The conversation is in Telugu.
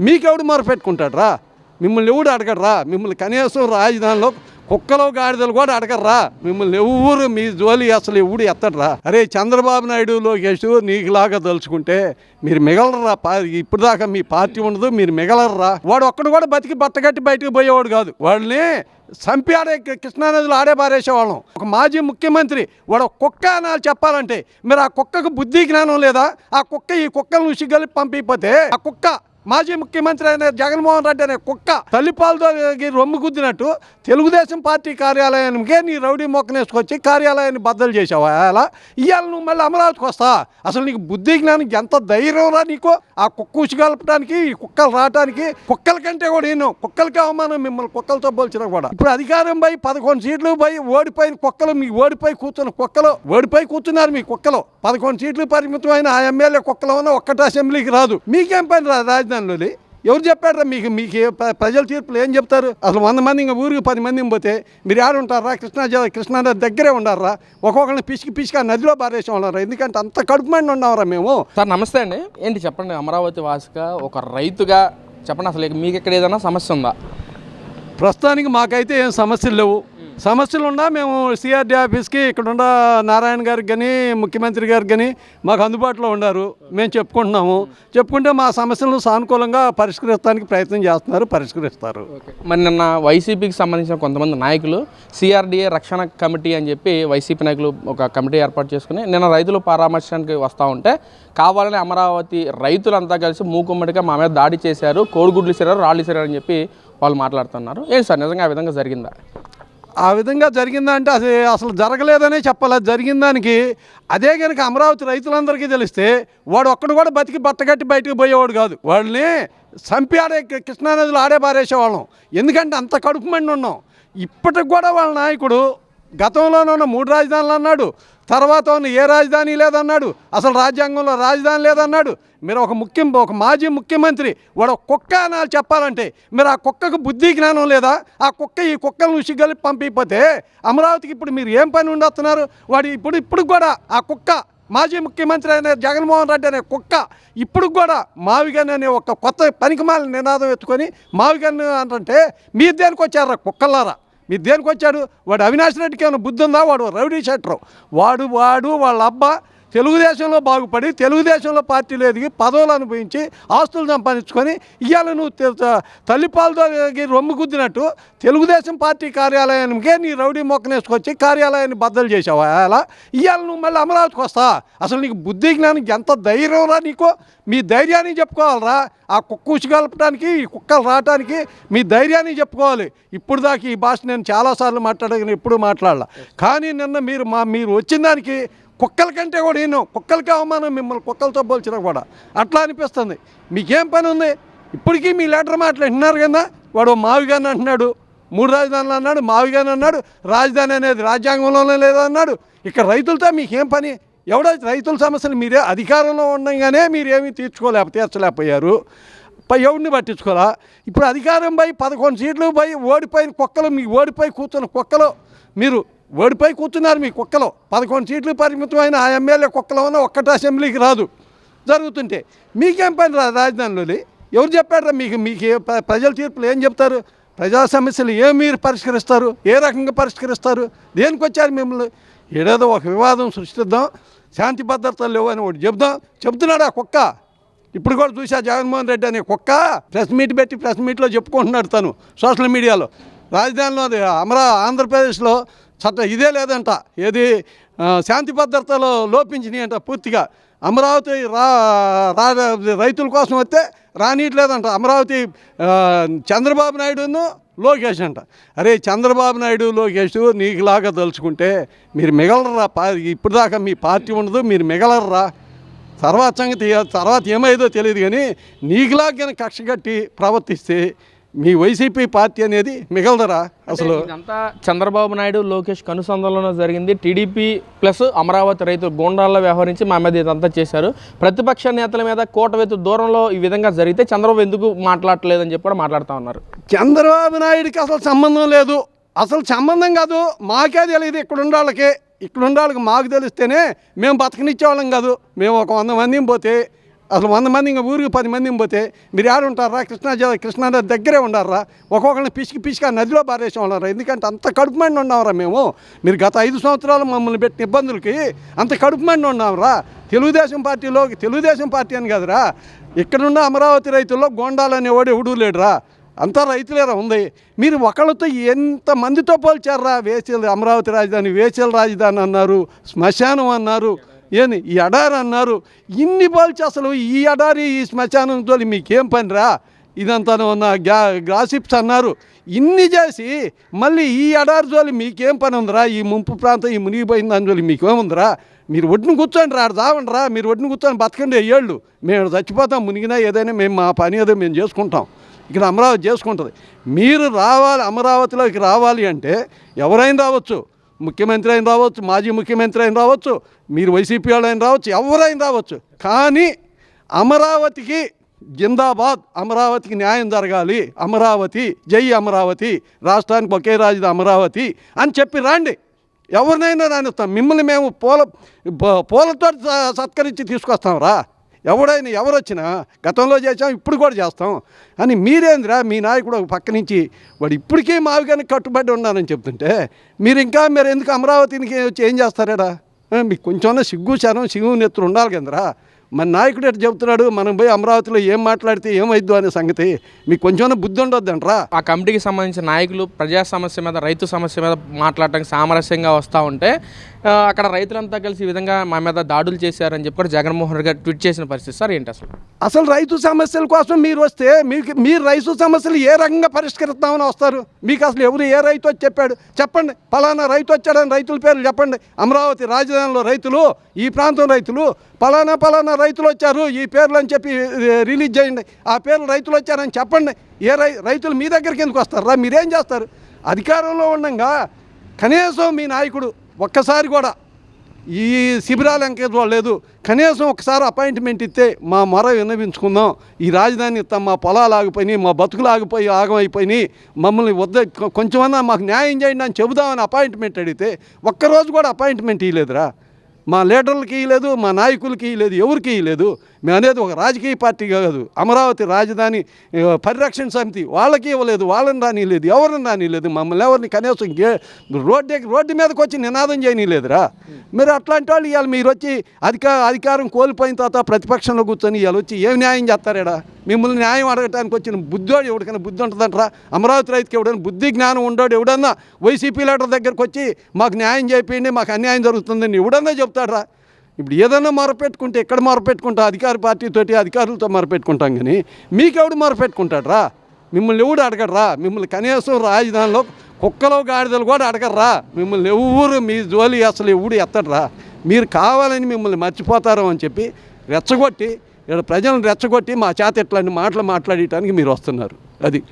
మీకెవడు మొరపెట్టుకుంటాడు రా? మిమ్మల్ని ఎవడు అడగడరా? మిమ్మల్ని కనీసం రాజధానిలో కుక్కలో గాడిదలు కూడా అడగర్రా. మిమ్మల్ని ఎవరు మీ జోలి అసలు ఎవడు ఎత్తడరా? అరే చంద్రబాబు నాయుడు లోకేష్ నీకులాగా తలుచుకుంటే మీరు మిగలరా. ఇప్పుడు దాకా మీ పార్టీ ఉండదు, మీరు మిగలరా. వాడు ఒక్కడు కూడా బతికి బట్టగట్టి బయటకు పోయేవాడు కాదు. వాళ్ళని చంపి ఆడే కృష్ణానదిలో ఆడే పారేసేవాళ్ళం. ఒక మాజీ ముఖ్యమంత్రి వాడు కుక్క అనాలి చెప్పాలంటే మీరు ఆ కుక్కకు బుద్ధి జ్ఞానం లేదా? ఆ కుక్క ఈ కుక్కలను ఉసిగలిపి పంపిపోతే ఆ కుక్క మాజీ ముఖ్యమంత్రి అయిన జగన్మోహన్ రెడ్డి అనే కుక్క తల్లిపాలతో రొమ్ము గుద్దినట్టు తెలుగుదేశం పార్టీ కార్యాలయానికే నీ రౌడీ మొక్కనేసుకొచ్చి కార్యాలయాన్ని బద్దలు చేసావా? అలా ఇవాళ నువ్వు మళ్ళీ అమరావతికి వస్తా? అసలు నీకు బుద్ధి జ్ఞానం ఎంత ధైర్యం రా నీకు? ఆ కుక్క ఉసిగలపడానికి ఈ కుక్కలు రావడానికి కుక్కల కంటే కూడా నేను కుక్కలకి అవమానం మిమ్మల్ని కుక్కలతో పోల్చినా కూడా. ఇప్పుడు అధికారం పోయి 11 సీట్లు పోయి ఓడిపోయిన కుక్కలు, మీ ఓడిపోయి కూర్చున్న కుక్కలు ఓడిపోయి కూర్చున్నారు. మీ కుక్కలు 11 సీట్లు పరిమితమైన ఆ ఎమ్మెల్యే కుక్కలు ఉన్న ఒక్కటి అసెంబ్లీకి రాదు. మీకేం పని రా రాజధానిలో? ఎవరు చెప్పారా మీకు? మీకు ప్రజల తీర్పులు ఏం చెప్తారు? అసలు 100 మంది ఇంకా ఊరికి 10 మంది పోతే మీరు ఆడుంటారా? కృష్ణానది దగ్గరే ఉండారా? ఒక్కొక్కరిని పిసికి నదిలో పారేసి ఉన్నారా? ఎందుకంటే అంత కడుపు మండి ఉన్నారా మేము. సార్ నమస్తే అండి. ఏంటి చెప్పండి, అమరావతి వాసిగా ఒక రైతుగా చెప్పండి, అసలు మీకు ఇక్కడ ఏదైనా సమస్య ఉందా? ప్రస్తుతానికి మాకైతే ఏం సమస్యలు లేవు. సమస్యలు ఉన్నా మేము సిఆర్డీ ఆఫీస్కి ఇక్కడ ఉన్న నారాయణ గారికి కానీ ముఖ్యమంత్రి గారికి కానీ మాకు అందుబాటులో ఉన్నారు. మేము చెప్పుకుంటే మా సమస్యలను సానుకూలంగా పరిష్కరించడానికి ప్రయత్నం చేస్తున్నారు, పరిష్కరిస్తారు. మరి నిన్న వైసీపీకి సంబంధించిన కొంతమంది నాయకులు సిఆర్డీఏ రక్షణ కమిటీ అని చెప్పి వైసీపీ నాయకులు ఒక కమిటీ ఏర్పాటు చేసుకుని నిన్న రైతులు పరామర్శనానికి వస్తూ ఉంటే కావాలని అమరావతి రైతులంతా కలిసి మూకుమ్మడిగా మా మీద దాడి చేశారు, కోడిగుడ్లు ఇసారు, రాళ్ళు ఇసారు అని చెప్పి వాళ్ళు మాట్లాడుతున్నారు. ఏంటి సార్ నిజంగా ఆ విధంగా జరిగిందా? ఆ విధంగా జరిగిందా అంటే అసలు జరగలేదనే చెప్పాలి. జరిగిన దానికి అదే కనుక అమరావతి రైతులందరికీ తెలిస్తే వాడు ఒక్కడు కూడా బతికి బట్టగట్టి బయటకు పోయేవాడు కాదు. వాళ్ళని చంపి ఆడే కృష్ణానదిలో ఆడే పారేసేవాళ్ళం. ఎందుకంటే అంత కడుపు మండి ఉన్నాం. ఇప్పటికి కూడా వాళ్ళ నాయకుడు గతంలోనూ 3 రాజధానులు అన్నాడు, తర్వాత ఏ రాజధాని లేదన్నాడు, అసలు రాజ్యాంగంలో రాజధాని లేదన్నాడు. మీరు ఒక మాజీ ముఖ్యమంత్రి వాడు కుక్క అనాలి చెప్పాలంటే మీరు ఆ కుక్కకు బుద్ధి జ్ఞానం లేదా? ఆ కుక్క ఈ కుక్కలను ఉసిగలిపి పంపిపోతే అమరావతికి ఇప్పుడు మీరు ఏం పని ఉండొస్తున్నారు? వాడు ఇప్పుడు కూడా ఆ కుక్క మాజీ ముఖ్యమంత్రి అయిన జగన్మోహన్ రెడ్డి అనే కుక్క ఇప్పుడు కూడా మావిగన్ అనే ఒక కొత్త పనికిమాలిన నినాదం ఎత్తుకొని మావిగన్ అంటే మీరు దేనికి వచ్చారా కుక్కలారా? మీరు దేనికి వచ్చాడు? వాడు అవినాష్ రెడ్డికి ఏమైనా బుద్ధి ఉందా? వాడు రౌడీ షెట్టరు. వాడు వాళ్ళ అబ్బా తెలుగుదేశంలో బాగుపడి తెలుగుదేశంలో పార్టీలో ఎదిగి పదవులు అనుభవించి ఆస్తులు సంపాదించుకొని ఇవాళ నువ్వు తల్లిపాలతో రొమ్ము గుద్దినట్టు తెలుగుదేశం పార్టీ కార్యాలయానికే నీ రౌడీ మొక్కనేసుకొచ్చి కార్యాలయాన్ని బద్దలు చేసావా? అలా ఇవాళ నువ్వు మళ్ళీ అమరావతికి వస్తా? అసలు నీకు బుద్ధి జ్ఞానం ఎంత ధైర్యం రా నీకు? మీ ధైర్యాన్ని చెప్పుకోవాలరా. ఆ కుక్క ఉసిగలపడానికి ఈ కుక్కలు రావడానికి మీ ధైర్యాన్ని చెప్పుకోవాలి. ఇప్పుడు దాకా ఈ భాష నేను చాలాసార్లు మాట్లాడగానే ఎప్పుడు మాట్లాడాల. కానీ నిన్న మీరు వచ్చిన దానికి కుక్కల కంటే కూడా కుక్కలకి అవమానం మిమ్మల్ని కుక్కలతో పోల్చినా కూడా అట్లా అనిపిస్తుంది. మీకేం పని ఉంది? ఇప్పటికీ మీ లీడర్ మాట్లాడుతున్నారు కదా, వాడు మావిగాని అంటున్నాడు, 3 రాజధానులు అన్నాడు, మావిగాని అన్నాడు, రాజధాని అనేది రాజ్యాంగంలోనే లేదన్నాడు. ఇక్కడ రైతులతో మీకేం పని? ఎవడో రైతుల సమస్యలు మీరే అధికారంలో ఉండగానే మీరేమీ తీర్చలేకపోయారు. ఎవరిని పట్టించుకోరా? ఇప్పుడు అధికారం పోయి 11 సీట్లు పోయి ఓడిపోయిన కుక్కలు, మీ ఓడిపోయి కూర్చున్న కుక్కలు, మీరు ఓడిపోయి కూర్చున్నారు. మీ కుక్కలు 11 సీట్లు పరిమితమైన ఆ ఎమ్మెల్యే కుక్కలు ఉన్న ఒక్కటి అసెంబ్లీకి రాదు. జరుగుతుంటే మీకేం పని రా రాజధానిలో? ఎవరు చెప్పారా మీకు? ప్రజల తీర్పులు ఏం చెప్తారు? ప్రజా సమస్యలు మీరు పరిష్కరిస్తారు? ఏ రకంగా పరిష్కరిస్తారు? దేనికి వచ్చారు మిమ్మల్ని? ఏదేదో ఒక వివాదం సృష్టిద్దాం, శాంతి భద్రతలు లేవు అని ఒకటి చెప్తున్నాడు ఆ కుక్క. ఇప్పుడు కూడా చూసా జగన్మోహన్ రెడ్డి అనే కుక్క ప్రెస్ మీట్లో చెప్పుకుంటున్నాడు తను సోషల్ మీడియాలో. రాజధానిలో ఆంధ్రప్రదేశ్లో చట్టం ఇదే లేదంట, ఏది శాంతి భద్రతలో లోపించినాయి అంట పూర్తిగా. అమరావతి రైతుల కోసం వస్తే రానియట్లేదంట. అమరావతి చంద్రబాబు నాయుడును లోకేష్ అంట. అరే చంద్రబాబు నాయుడు లోకేష్ నీకులాగా తలుచుకుంటే మీరు మిగలరా. ఇప్పుడు దాకా మీ పార్టీ ఉండదు, మీరు మిగలరా. తర్వాత సంగతి తర్వాత ఏమైందో తెలియదు. కానీ నీకులాగా కక్ష కట్టి ప్రవర్తిస్తే మీ వైసీపీ పార్టీ అనేది మిగలదరా అసలు. ఇదంతా చంద్రబాబు నాయుడు లోకేష్ కనుసంధానంలో జరిగింది. టీడీపీ ప్లస్ అమరావతి రైతులు గోండాల్లో వ్యవహరించి మా మీద ఇదంతా చేశారు. ప్రతిపక్ష నేతల మీద కోటవెత్తు దూరంలో ఈ విధంగా జరిగితే చంద్రబాబు ఎందుకు మాట్లాడలేదని చెప్పి కూడా మాట్లాడుతూ ఉన్నారు. చంద్రబాబు నాయుడికి అసలు సంబంధం లేదు. అసలు సంబంధం కాదు, మాకే తెలియదు. ఇక్కడ ఉండాళ్ళకి మాకు తెలిస్తేనే మేము బతకనిచ్చేవాళ్ళం కాదు. మేము ఒక 100 మందిని పోతే అసలు 100 మంది ఇంకా ఊరికి 10 మంది పోతే మీరు యారు ఉంటారా? కృష్ణానది దగ్గరే ఉండారా? ఒక్కొక్కరిని పిసికి ఆ నదిలో బారేసి ఉన్నారా? ఎందుకంటే అంత కడుపు మండి ఉన్నామరా మేము. మీరు గత 5 సంవత్సరాలు మమ్మల్ని పెట్టిన ఇబ్బందులకి అంత కడుపు మండి ఉన్నామరా. తెలుగుదేశం పార్టీ అని కదరా, ఇక్కడున్న అమరావతి రైతుల్లో గోండాలు అనేవాడు ఎవడూ లేడురా, అంతా రైతులేరా ఉంది. మీరు ఒకళ్ళతో ఎంతమందితో పోల్చారా? అమరావతి రాజధాని వేసేల రాజధాని అన్నారు, శ్మశానం అన్నారు, ఏంది ఈ ఎడారి అన్నారు. ఇన్ని పోల్చి అసలు ఈ ఎడారి ఈ శ్మశానంతో మీకేం పనిరా? ఇదంతా ఉన్న గాసిప్స్ అన్నారు. ఇన్ని చేసి మళ్ళీ ఈ ఎడారి జోలి మీకేం పని ఉందిరా? ఈ ముంపు ప్రాంతం ఈ మునిగిపోయిన దాని జోలి మీకేముందిరా? మీరు ఒడ్డును కూర్చోండి రా, చావండి రా, మీరు ఒడ్డును కూర్చొని బతకండి ఏళ్ళు. మేము చచ్చిపోతాం, మునిగినా ఏదైనా మేము మా పని ఏదో మేము చేసుకుంటాం. ఇక్కడ అమరావతి చేసుకుంటుంది. మీరు రావాలి, అమరావతిలోకి రావాలి అంటే ఎవరైనా రావచ్చు, ముఖ్యమంత్రి అయిన రావచ్చు, మాజీ ముఖ్యమంత్రి అయిన రావచ్చు, మీరు వైసీపీ వాళ్ళు అయిన రావచ్చు, ఎవరైనా రావచ్చు. కానీ అమరావతికి జిందాబాద్, అమరావతికి న్యాయం జరగాలి, అమరావతి జై అమరావతి, రాష్ట్రానికి ఒకే రాజధాని అమరావతి అని చెప్పి రాండి. ఎవరినైనా రానిస్తాం. మిమ్మల్ని మేము పూలతో సత్కరించి తీసుకొస్తాం రా. ఎవరు వచ్చినా గతంలో చేసాం, ఇప్పుడు కూడా చేస్తాం అని మీరేంద్రా? మీ నాయకుడు ఒక పక్క నుంచి వాడు ఇప్పటికీ మావిగానికి కట్టుబడి ఉన్నానని చెప్తుంటే మీరు ఎందుకు అమరావతికి వచ్చి ఏం చేస్తారా? మీకు కొంచెం సిగ్గు నెత్తురు ఉండాలి కదరా. మన నాయకుడు ఎట్లా చెబుతున్నాడు, మనం పోయి అమరావతిలో ఏం మాట్లాడితే ఏమైద్దు అనే సంగతి మీకు కొంచెం బుద్ధి ఉండొద్దంట్రా. ఆ కమిటీకి సంబంధించిన నాయకులు ప్రజా సమస్య మీద, రైతు సమస్య మీద మాట్లాడటానికి సామరస్యంగా వస్తూ ఉంటే అక్కడ రైతులంతా కలిసి ఈ విధంగా మా మీద దాడులు చేశారని చెప్పి కూడా జగన్మోహన్ రెడ్డి గారు ట్వీట్ చేసిన పరిస్థితి. సార్ ఏంటి అసలు రైతు సమస్యల కోసం మీరు వస్తే మీరు రైతు సమస్యలు ఏ రకంగా పరిష్కరిస్తామని వస్తారు? మీకు అసలు ఎవరు ఏ రైతు వచ్చి చెప్పాడు? చెప్పండి, ఫలానా రైతు వచ్చాడని రైతుల పేర్లు చెప్పండి. అమరావతి రాజధానిలో రైతులు, ఈ ప్రాంతం రైతులు, ఫలానా రైతులు వచ్చారు ఈ పేర్లు అని చెప్పి రిలీజ్ చేయండి. ఆ పేర్లు రైతులు వచ్చారని చెప్పండి. రైతులు మీ దగ్గరికి ఎందుకు వస్తారా? మీరేం చేస్తారు? అధికారంలో ఉండగా కనీసం మీ నాయకుడు ఒక్కసారి కూడా ఈ శిబిరాలు ఎంకేజ్ లేదు, కనీసం ఒకసారి అపాయింట్మెంట్ ఇస్తే మా మొర విన్నవించుకుందాం, ఈ రాజధాని ఇస్తాం, మా పొలాలు ఆగిపోయినాయి, మా బతుకులు ఆగమైపోయినాయి, మమ్మల్ని కొంచెమన్నా మాకు న్యాయం చేయండి అని చెబుదామని అపాయింట్మెంట్ అడిగితే ఒక్కరోజు కూడా అపాయింట్మెంట్ ఇవ్వలేదురా. మా లీడర్లకి ఇవ్వలేదు, మా నాయకులకి ఇవ్వలేదు, ఎవరికి ఇవ్వలేదు. మేము అనేది ఒక రాజకీయ పార్టీ కాదు, అమరావతి రాజధాని పరిరక్షణ సమితి, వాళ్ళకి ఇవ్వలేదు, వాళ్ళని రానిలేదు, ఎవరిని రానిలేదు, మమ్మల్ని ఎవరిని కనీసం రోడ్డు మీదకి వచ్చి నినాదం చేయనిలేదురా. మీరు అట్లాంటి వాళ్ళు ఇవాళ మీరు వచ్చి అధికారం కోల్పోయిన తర్వాత ప్రతిపక్షంలో కూర్చొని ఇవాళ వచ్చి ఏం న్యాయం చేస్తారేడా? మిమ్మల్ని న్యాయం అడగటానికి వచ్చిన బుద్ధోడు ఎవరికైనా బుద్ధి ఉంటుందంటారా? అమరావతి రైతుకి ఎవడైనా బుద్ధి జ్ఞానం ఉండోడు ఎవడన్నా వైసీపీ లీడర్ దగ్గరకు వచ్చి మాకు న్యాయం చేయండి, మాకు అన్యాయం జరుగుతుందని ఎవడన్నా చెప్తాడరా? ఇప్పుడు ఏదన్నా మొరపెట్టుకుంటే ఎక్కడ మొరపెట్టుకుంటా? అధికార పార్టీతోటి అధికారులతో మొరపెట్టుకుంటాం, కానీ మీకెవడు మొరపెట్టుకుంటాడు? మిమ్మల్ని ఎవడు అడగడరా? మిమ్మల్ని కనీసం రాజధానిలో కుక్కలో గాడిదలు కూడా అడగర్రా. మిమ్మల్ని ఎవరు మీ జోలి అసలు ఎవడు ఎత్తడరా. మీరు కావాలని మిమ్మల్ని మర్చిపోతారు అని చెప్పి రెచ్చగొట్టి, ఇక్కడ ప్రజలను రెచ్చగొట్టి మా చేత ఇట్లాంటి మాటలు మాట్లాడటానికి మీరు వస్తున్నారు. అది